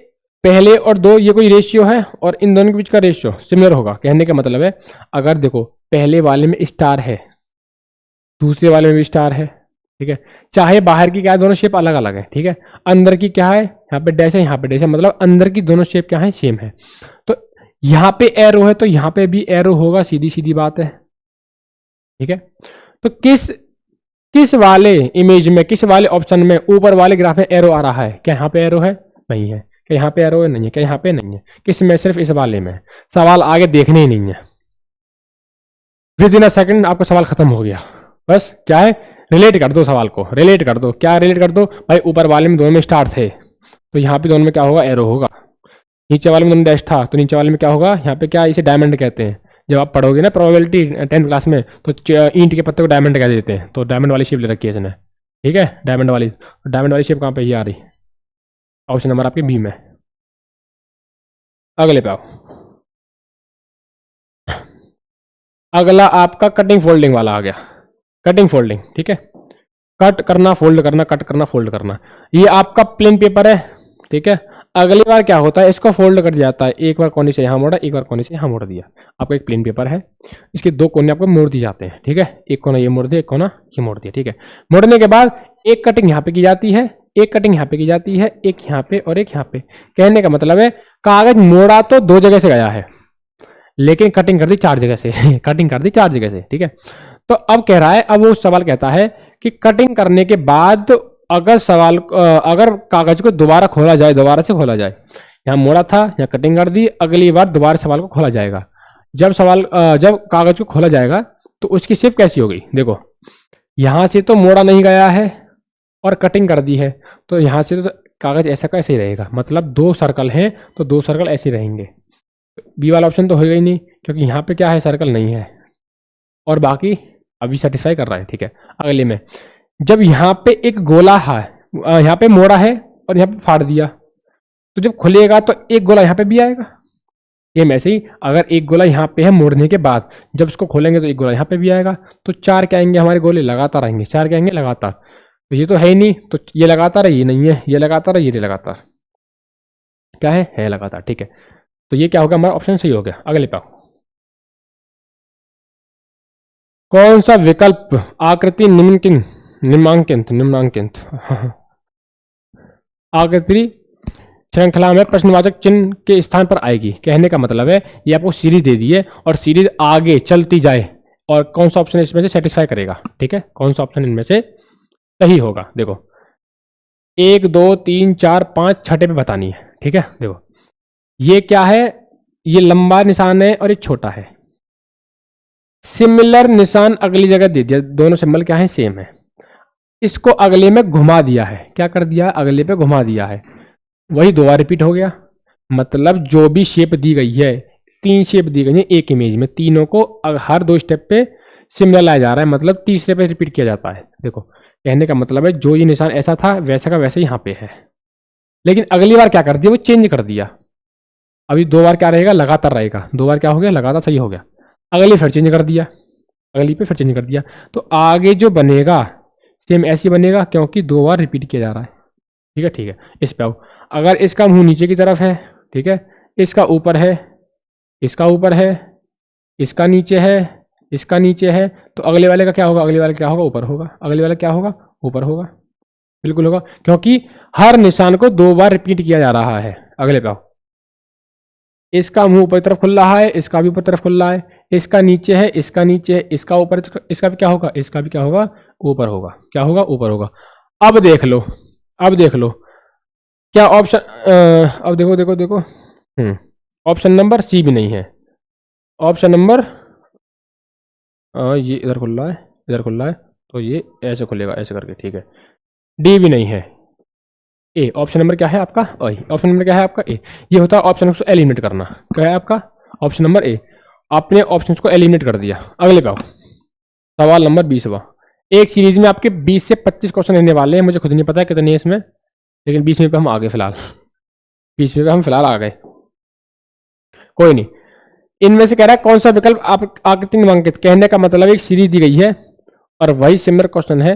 A: पहले और 2 ये कोई रेशियो है और इन दोनों के बीच का रेशियो सिमिलर होगा। कहने का मतलब है, अगर देखो पहले वाले में स्टार है, दूसरे वाले में भी स्टार है, ठीक है, चाहे बाहर की क्या है, दोनों शेप अलग अलग है, ठीक है, अंदर की क्या है, यहाँ पे डैश है, यहाँ पे डैश है, मतलब अंदर की दोनों शेप क्या है? सेम है। तो यहाँ पे एरो है तो यहाँ पे भी एरो होगा, सीधी सीधी बात है, ठीक है। तो किस वाले इमेज में, किस वाले ऑप्शन में ऊपर वाले ग्राफ में एरो आ रहा है? क्या यहाँ पे एरो है? नहीं है। क्या यहाँ पे एरो है? नहीं है। क्या यहाँ पे? नहीं है। किस में? सिर्फ इस वाले में। सवाल आगे देखने ही नहीं है, विद इन अ सेकंड आपका सवाल खत्म हो गया। बस क्या है? रिलेट कर दो सवाल को, रिलेट कर दो। क्या रिलेट कर दो भाई? ऊपर वाले में दोनों में स्टार थे तो यहाँ पे दोनों में क्या होगा? एरो होगा। नीचे वाले में दोनों डैश था तो नीचे वाले में क्या होगा? यहाँ पे क्या, इसे डायमंड कहते हैं। जब आप पढ़ोगे ना प्रोबेबिलिटी 10th क्लास में, तो ईंट के पत्ते को डायमंड कह देते हैं, तो डायमंड वाली शेप ले रखी है इसने, ठीक है, डायमंड वाली शेप कहाँ पे? ये आ रही। ऑप्शन नंबर आपके बी में। अगले पे आओ। अगला आपका कटिंग फोल्डिंग वाला आ गया। कटिंग फोल्डिंग, ठीक है, कट करना फोल्ड करना, कट करना फोल्ड करना। ये आपका प्लेन पेपर है, ठीक है। अगली बार क्या होता है? इसको फोल्ड कर जाता है, एक बार कोने से यहाँ मोड़ा, एक बार कोने से यहाँ मोड़ दिया। आपका एक प्लेन पेपर है, इसके 2 कोने आपको मोड़ दिए जाते हैं, ठीक है, एक कोना ये मोड़ दिया, एक कोना ये मोड़ दिया, ठीक है। मोड़ने के बाद एक कटिंग यहाँ पे की जाती है, एक कटिंग यहाँ पे की जाती है, एक यहाँ पे और एक यहाँ पे। कहने का मतलब है कागज मोड़ा तो 2 जगह से गया है, लेकिन कटिंग कर दी 4 जगह से कटिंग कर दी 4 जगह से, ठीक है। तो अब कह रहा है, अब वो सवाल कहता है कि कटिंग करने के बाद अगर कागज को दोबारा खोला जाए, दोबारा से खोला जाए, यहाँ मोड़ा था, यहाँ कटिंग कर दी, अगली बार दोबारा सवाल को खोला जाएगा। जब कागज को खोला जाएगा तो उसकी शेप कैसी होगी? देखो यहाँ से तो मोड़ा नहीं गया है और कटिंग कर दी है, तो यहाँ से तो कागज ऐसा का ऐसे ही रहेगा। मतलब 2 सर्कल हैं तो 2 सर्कल ऐसे रहेंगे। बी वाला ऑप्शन तो होगा ही नहीं, क्योंकि यहाँ पे क्या है? सर्कल नहीं है, और बाकी अभी सेटिस्फाई कर रहा है, ठीक है। अगले में जब यहाँ पे एक गोला है, यहाँ पे मोड़ा है और यहाँ पे फाड़ दिया, तो जब खुलेगा तो एक गोला यहाँ पे भी आएगा, सेम ऐसे ही अगर एक गोला यहाँ पे है मोड़ने के बाद, जब इसको खोलेंगे तो एक गोला यहाँ पे भी आएगा, तो 4 क्या आएंगे हमारे गोले लगातार आएंगे, 4 क्या आएंगे लगातार। तो ये तो है ही नहीं, तो ये लगातार है, ये नहीं है, ये लगातार है, ये नहीं लगातार, क्या है लगातार। ठीक है, तो ये क्या होगा, हमारा ऑप्शन सही हो गया। अगले पे आओ। कौन सा विकल्प आकृति निम्नांकित आकृति श्रृंखला में प्रश्नवाचक चिन्ह के स्थान पर आएगी? कहने का मतलब है ये आपको सीरीज दे दी है और सीरीज आगे चलती जाए, और कौन सा ऑप्शन इसमें से सेटिस्फाई करेगा। ठीक है, कौन सा ऑप्शन इनमें से सही होगा। देखो 1 2 3 4 5 छठे पे बतानी है। ठीक है, देखो ये क्या है, ये लंबा निशान है और ये छोटा है। सिमिलर निशान अगली जगह दे दिया, दोनों सिंबल क्या है, सेम है। इसको अगले में घुमा दिया है, क्या कर दिया है, अगले पे घुमा दिया है, वही 2 बार रिपीट हो गया। मतलब जो भी शेप दी गई है, 3 शेप दी गई है एक इमेज में, तीनों को हर 2 स्टेप पे सिमिलर लाया जा रहा है, मतलब तीसरे पे रिपीट किया जाता है। देखो कहने का मतलब है जो ये निशान ऐसा था वैसा का वैसे यहाँ पे है, लेकिन अगली बार क्या कर दिया, वो चेंज कर दिया। अभी 2 बार क्या रहेगा, लगातार रहेगा, 2 बार क्या हो गया, लगातार सही हो गया। अगली फिर चेंज कर दिया, अगली पे फिर चेंज कर दिया, तो आगे जो बनेगा सेम ऐसे बनेगा, क्योंकि 2 बार रिपीट किया जा रहा है। ठीक है, ठीक है, इस पे आओ। अगर इसका मुंह नीचे की तरफ है, ठीक है, इसका ऊपर है, इसका ऊपर है, इसका नीचे है, इसका नीचे है, तो अगले वाले का क्या होगा, अगले वाले क्या होगा, ऊपर होगा, अगले वाला क्या होगा, ऊपर होगा, बिल्कुल होगा, क्योंकि हर निशान को 2 बार रिपीट किया जा रहा है। अगले पे आओ। इसका मुंह ऊपर तरफ खुल रहा है, इसका भी ऊपर तरफ खुल रहा है, इसका नीचे है, इसका नीचे है, इसका ऊपर, इसका भी क्या होगा, इसका भी क्या होगा, ऊपर होगा, क्या होगा, ऊपर होगा। अब देख लो, अब देख लो क्या ऑप्शन, अब देखो देखो देखो, ऑप्शन नंबर सी भी नहीं है, ऑप्शन नंबर ये इधर खुल रहा है, इधर खुल रहा है, तो ये ऐसे खुलेगा ऐसे करके। ठीक है, डी भी नहीं है, ए। ऑप्शन नंबर क्या है आपका, ऑप्शन नंबर क्या है आपका, ए। ये होता है ऑप्शन को एलिमिनेट करना, क्या है आपका ऑप्शन नंबर ए। आपने ऑप्शन को एलिमिनेट कर दिया। अगले पे आओ, सवाल नंबर 20वां। एक सीरीज में आपके 20 से 25 क्वेश्चन रहने वाले हैं, मुझे खुद नहीं पता है कितने हैं इसमें, लेकिन 20वें पे हम आ गए फिलहाल, 20वें पे हम फिलहाल आ गए, कोई नहीं। इनमें से कह रहा है कौन सा विकल्प आप आकृति निम्नांकित, कहने का मतलब एक सीरीज दी गई है और वही सिमिलर क्वेश्चन है,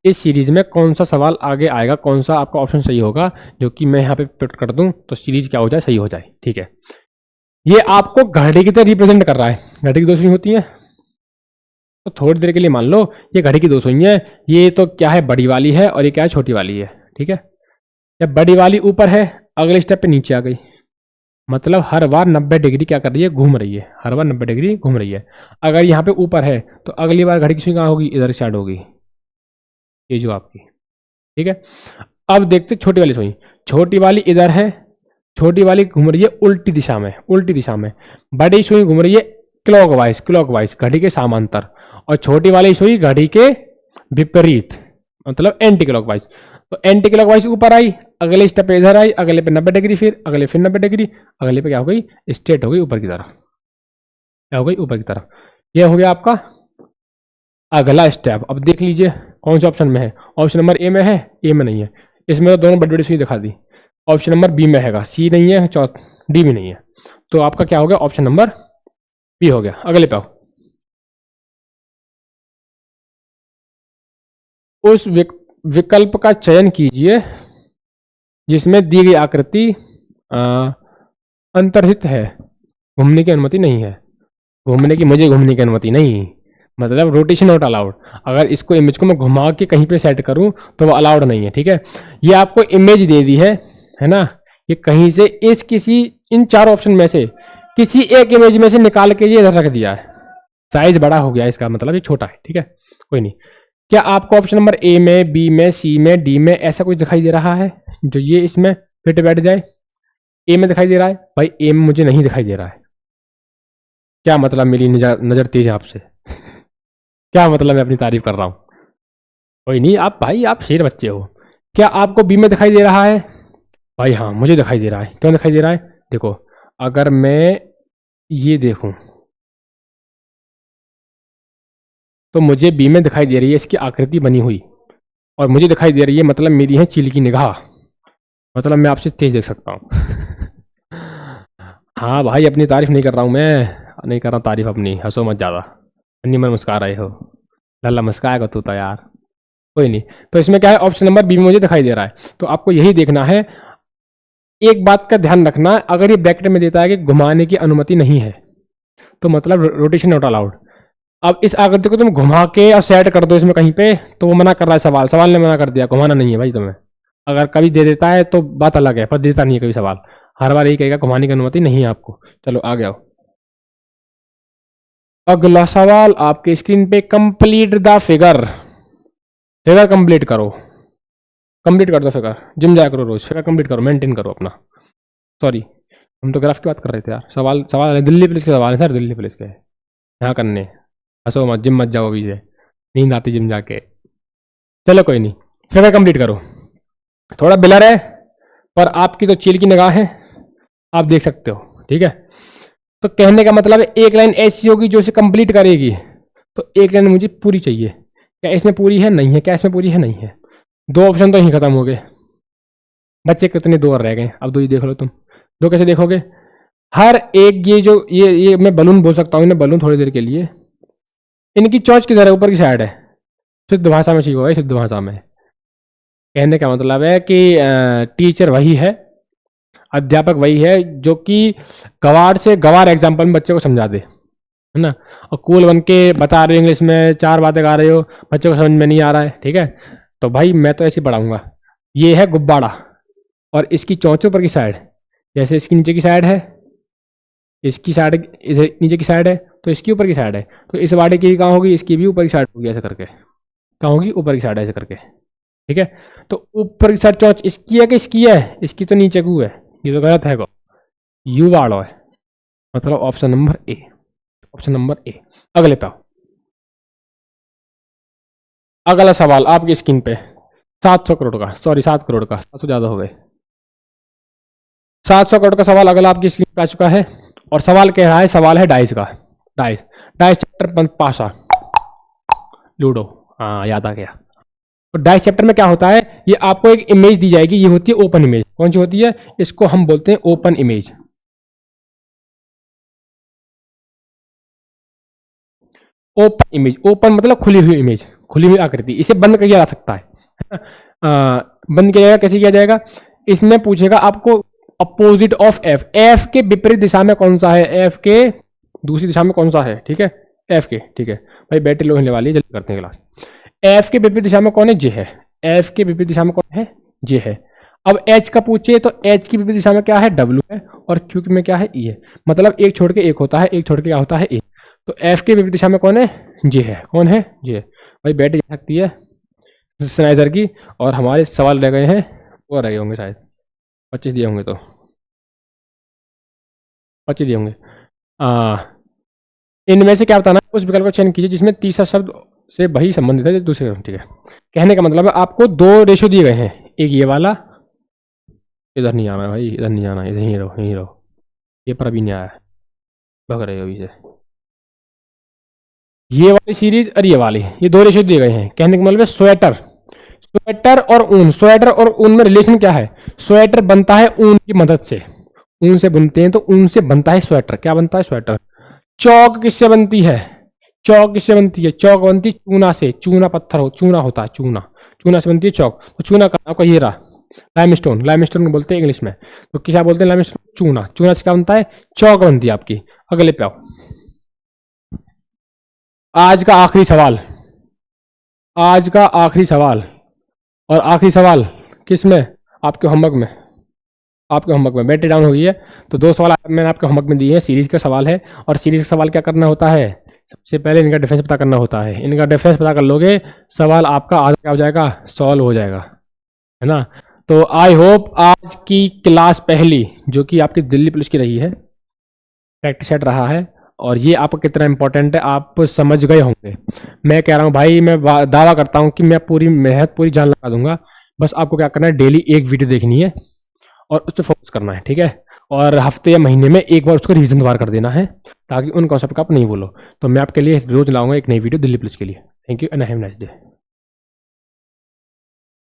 A: इस सीरीज में कौन सा सवाल आगे आएगा, कौन सा आपका ऑप्शन सही होगा, जो कि मैं यहाँ पे पुट कर दूं तो सीरीज क्या हो जाए, सही हो जाए। ठीक है, ये आपको घड़ी की तरह रिप्रेजेंट कर रहा है। घड़ी की 2 सुई होती है, तो थोड़ी देर के लिए मान लो ये घड़ी की 2 सुई है, ये तो क्या है, बड़ी वाली है और ये क्या है, छोटी वाली है। ठीक है, जब बड़ी वाली ऊपर है, अगले स्टेप पे नीचे आ गई, मतलब हर बार 90 डिग्री क्या कर रही है, घूम रही है, हर बार 90 डिग्री घूम रही है। अगर यहाँ पे ऊपर है तो अगली बार घड़ी की सुई कहाँ होगी, इधर स्टार्ट होगी, ये जो आपकी। ठीक है, अब देखते छोटी वाली सुई, छोटी वाली इधर है, छोटी वाली घूम रही है उल्टी दिशा में, उल्टी दिशा में, बड़ी सुई घूम रही है क्लॉकवाइज, क्लॉकवाइज घड़ी के समांतर, और छोटी वाली सुई घड़ी के विपरीत, मतलब एंटी क्लॉकवाइज। तो एंटी क्लॉकवाइज ऊपर आई, अगले स्टेप पे इधर आई, अगले पे 90 डिग्री, फिर अगले फिर 90 डिग्री, अगले पे क्या हो गई, स्ट्रेट हो गई ऊपर की तरफ, क्या हो गई, ऊपर की तरफ। ये हो गया आपका अगला स्टेप। अब देख लीजिए कौन से ऑप्शन में है, ऑप्शन नंबर ए में है, ए में नहीं है, इसमें तो दोनों बड़ी बड़ी सुई दिखा दी। ऑप्शन नंबर बी में हैगा, सी नहीं है, डी भी नहीं है, तो आपका क्या हो गया, ऑप्शन नंबर बी हो गया। अगले पे आओ। उस विकल्प का चयन कीजिए जिसमें दी गई आकृति अंतर्हित है, घूमने की अनुमति नहीं है। घूमने की, मुझे घूमने की अनुमति नहीं, मतलब रोटेशन नॉट अलाउड। अगर इसको इमेज को मैं घुमा के कहीं पे सेट करूं तो वो अलाउड नहीं है। ठीक है, ये आपको इमेज दे दी है ना, ये कहीं से इस किसी इन 4 ऑप्शन में से किसी एक इमेज में से निकाल के ये इधर रख दिया है, साइज बड़ा हो गया, इसका मतलब ये छोटा है। ठीक है, कोई नहीं। क्या आपको ऑप्शन नंबर ए में, बी में, सी में, डी में ऐसा कुछ दिखाई दे रहा है जो ये इसमें फिट बैठ जाए? ए में दिखाई दे रहा है भाई, ए में मुझे नहीं दिखाई दे रहा है। क्या मतलब मेरी नजर तेज है आपसे क्या मतलब मैं अपनी तारीफ कर रहा हूं? कोई नहीं, आप भाई आप शेर बच्चे हो। क्या आपको बी में दिखाई दे रहा है? भाई हाँ मुझे दिखाई दे रहा है। क्यों दिखाई दे रहा है? देखो अगर मैं ये देखूं तो मुझे बी में दिखाई दे रही है इसकी आकृति बनी हुई, और मुझे दिखाई दे रही है, मतलब मेरी है चील की निगाह, मतलब मैं आपसे तेज देख सकता हूं हाँ भाई, अपनी तारीफ नहीं कर रहा हूँ मैं, नहीं कर रहा तारीफ अपनी, हंसो मत ज़्यादा, अन्नी मन मुस्कुरा रहे हो, लल्ला मुस्काएगा तू तो यार, कोई नहीं। तो इसमें क्या है, ऑप्शन नंबर बी में मुझे दिखाई दे रहा है, तो आपको यही देखना है। एक बात का ध्यान रखना, अगर ये ब्रैकेट में देता है कि घुमाने की अनुमति नहीं है, तो मतलब रोटेशन नॉट अलाउड। अब इस आकृति को तुम घुमा के और सेट कर दो इसमें कहीं पे, तो वो मना कर रहा है, सवाल ने मना कर दिया, घुमाना नहीं है भाई तुम्हें। अगर कभी दे देता है तो बात अलग है, पर देता नहीं है कभी सवाल, हर बार यही कहेगा घुमाने की अनुमति नहीं है आपको। चलो आगे आओ। अगला सवाल आपके स्क्रीन पे, complete the figure, figure complete करो, कंप्लीट कर दो फिगर, जिम जाया करो रोज, फिगर कंप्लीट करो, मेंटेन करो अपना। सॉरी, हम तो ग्राफ की बात कर रहे थे यार, सवाल दिल्ली पुलिस के सवाल है सर, दिल्ली पुलिस के यहाँ करने, हंसो मत, जिम मत जाओ अभी से, नींद आती जिम जाके। चलो कोई नहीं, फिगर कंप्लीट करो। थोड़ा बिलर है, पर आपकी तो चील की निगाह है, आप देख सकते हो, ठीक है। तो कहने का मतलब है एक लाइन ऐसी होगी जो इसे कंप्लीट करेगी, तो एक लाइन मुझे पूरी चाहिए, क्या इसमें पूरी है, नहीं है, क्या इसमें पूरी है, नहीं है। दो ऑप्शन तो यहीं खत्म हो गए, बच्चे कितने दो और रह गए, अब दो ही देख लो तुम। दो कैसे देखोगे, हर एक ये जो ये मैं बलून बोल सकता हूँ, इन्हें बलून थोड़ी देर के लिए, इनकी चोंच किधर है, ऊपर की साइड है, शुद्ध भाषा में सीखो है, शुद्ध भाषा में। कहने का मतलब है कि टीचर वही है, अध्यापक वही है जो कि गवार से गवार एग्जाम्पल में बच्चे को समझा दे, है ना। और कूल बन के बता रहे हो इंग्लिश में, चार बातें गा रहे हो, बच्चे को समझ में नहीं आ रहा है, ठीक है। तो भाई मैं तो ऐसे ही पढ़ाऊंगा। ये है गुब्बारा, और इसकी चोंच ऊपर की साइड, जैसे इसकी नीचे की साइड है, इसकी साइड नीचे की साइड है, तो इसकी ऊपर की साइड है, तो इस वाड़े की कहाँ होगी, इसकी भी ऊपर की साइड होगी, ऐसे करके कहाँ होगी, ऊपर की साइड ऐसे करके, ठीक है। तो ऊपर की साइड चोंच इसकी है कि इसकी है, इसकी तो नीचे को है, ये तो गलत है, को यू वाड़ो है, मतलब ऑप्शन नंबर ए, ऑप्शन नंबर ए। अगले पे आओ। अगला सवाल आपकी स्क्रीन पे, 700 करोड़ का, सॉरी 7 करोड़ का, 700 ज्यादा हो गए, 700 करोड़ का सवाल अगला आपकी स्क्रीन पे आ चुका है। और सवाल कह रहा है, सवाल है डाइस का, dice, dice chapter Pasha, ludo, हाँ याद आ गया। तो डाइस चैप्टर में क्या होता है, ये आपको एक इमेज दी जाएगी, ये होती है ओपन इमेज, कौन सी होती है, इसको हम बोलते हैं open image. Open image, open मतलब खुली हुई इमेज, खुली हुई आकृति, इसे बंद किया जा सकता है। बंद किया जाएगा, कैसे किया जाएगा, इसमें पूछेगा आपको अपोजिट ऑफ एफ, एफ के विपरीत दिशा में कौन सा है, एफ के दूसरी दिशा में कौन सा है, ठीक है, एफ के, ठीक है भाई, बैटरी लो होने वाली है, जल्दी करते हैं क्लास। एफ के विपरीत दिशा में कौन है, जे है, एफ के विपरीत दिशा में कौन है, जे है। अब एच का पूछे तो एच की विपरीत दिशा में क्या है, डब्ल्यू है, और क्यू में क्या है, ई है, मतलब एक छोड़ के एक होता है, एक छोड़ के क्या होता है, ए। तो एफ के विपरीत दिशा में कौन है, जे है, कौन है, जे। भाई बैटरी जा सकती है सनाइजर की, और हमारे सवाल रह गए हैं, वो रह गए होंगे शायद 25 दिए होंगे, तो 25 दिए होंगे। इनमें से क्या बताना है, उस विकल्प का चयन कीजिए जिसमें तीसरा शब्द से वही संबंधित है दूसरे, ठीक है। कहने का मतलब है आपको दो रेशो दिए गए हैं, एक ये वाला, इधर नहीं आना है भाई, इधर नहीं आना, इधर ही रहो, यहीं रहो, ये पर अभी नहीं आया है, भग रहे हो अभी से। ये वाली सीरीज और ये वाली, ये दो रेशो दिए गए हैं। कहने का मतलब है स्वेटर, स्वेटर और ऊन, स्वेटर और ऊन में रिलेशन क्या है, स्वेटर बनता है ऊन की मदद से, ऊन से बुनते हैं तो ऊन से बनता है स्वेटर, क्या बनता है, स्वेटर। चौक किससे बनती है, चौक किससे बनती है, चौक बनती है चूना से, चूना पत्थर हो, चूना होता है, चूना, चूना से बनती है चौक। तो चूना का आपका ये रहा लाइमस्टोन, लाइमस्टोन बोलते हैं इंग्लिश में, तो क्या बोलते हैं लाइमस्टोन, चूना, चूना से क्या बनता है, चौक बनती है आपकी। अगले पे आओ, आज का आखिरी सवाल, आज का आखिरी सवाल, और आखिरी सवाल किस में, आपके होमवर्क में, आपके होमवर्क में बैटरी डाउन हो गई है, तो दो सवाल मैंने आपके होमवर्क में दिए हैं, सीरीज का सवाल है, और सीरीज का सवाल क्या करना होता है, सबसे पहले इनका डिफरेंस पता करना होता है, इनका डिफरेंस पता कर लोगे, सवाल आपका आधा क्या हो जाएगा, सॉल्व हो जाएगा, है ना। तो आई होप आज की क्लास पहली, जो कि आपकी दिल्ली पुलिस की रही है, प्रैक्टिस सेट रहा है, और ये आपको कितना इंपॉर्टेंट है आप समझ गए होंगे। मैं कह रहा हूँ भाई, मैं दावा करता हूँ कि मैं पूरी मेहनत, पूरी जान लगा दूंगा, बस आपको क्या करना है, डेली एक वीडियो देखनी है और उस पर फोकस करना है, ठीक है। और हफ्ते या महीने में एक बार उसको रिवीजन दोबारा कर देना है, ताकि उन कॉन्सेप्ट का आप नहीं बोलो। तो मैं आपके लिए रोज लाऊंगा एक नई वीडियो दिल्ली पुलिस के लिए। Thank you and have a nice day.